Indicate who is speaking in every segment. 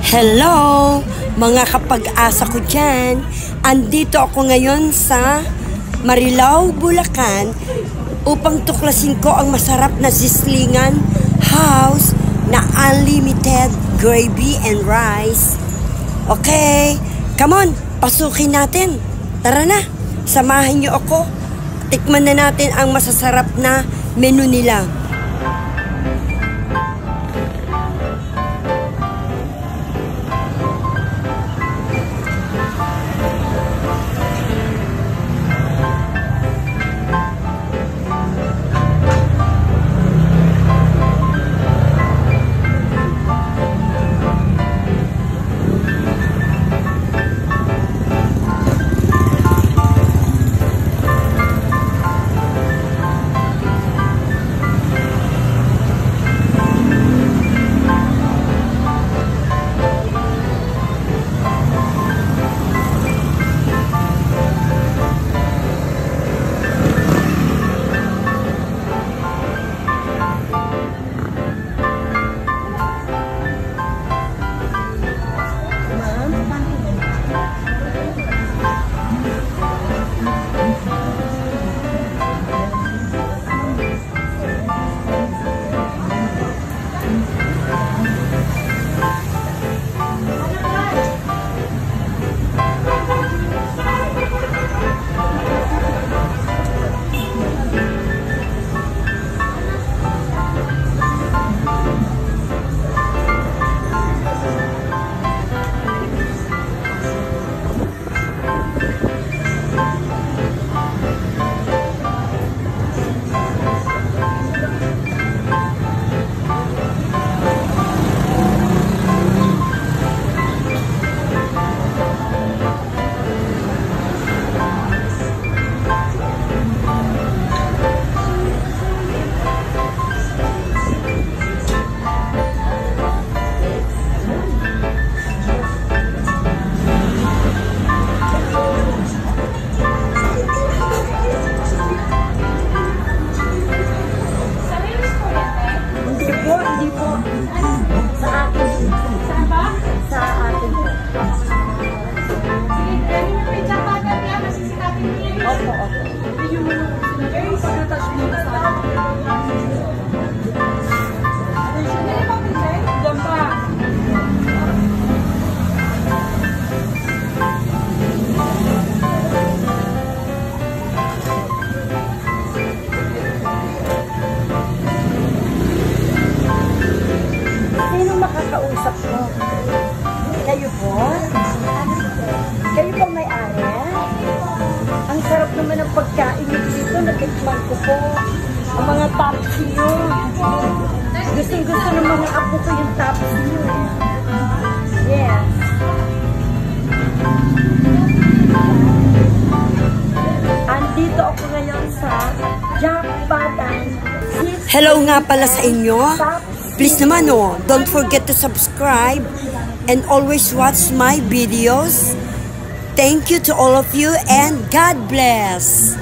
Speaker 1: Hello, mga kapag-asa ko dyan. Andito ako ngayon sa Marilao, Bulacan upang tuklasin ko ang masarap na sislingan house na unlimited gravy and rice. Okay, come on, pasukin natin. Tara na, samahan niyo ako. Tikman na natin ang masasarap na menu nila.
Speaker 2: Kausap mo. Kayo po? Kayo po may-ari? Ang sarap naman ng pagkain dito. Natikman ko po. Ang mga tapsi nyo. Gustong-gusto ng mga apo ko yung tapsi nyo. Yes. Andito ako ngayon sa Jackpatan.
Speaker 1: Hello nga pala sa inyo. Please naman don't forget to subscribe and always watch my videos. Thank you to all of you and God bless.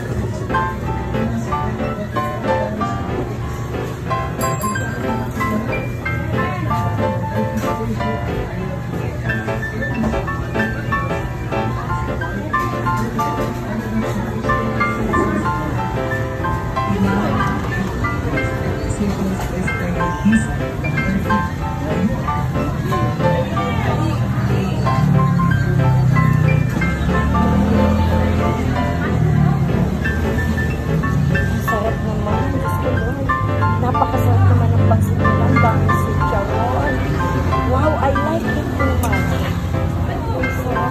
Speaker 2: Napakasarap naman ng pagsimulan dahil si Charon. Wow, I like it too much.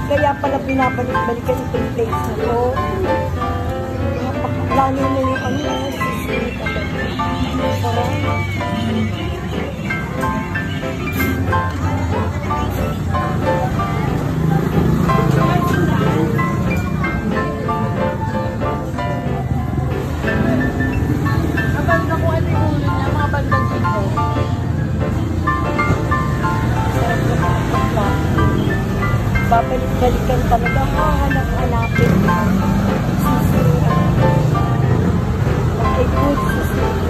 Speaker 2: Kaya pala binabalik-balikan itong place na to. Lalo na yung sisweet agad. Sarap. Babalik-balikan talaga, hahanap-hanapin. Okay, good sister.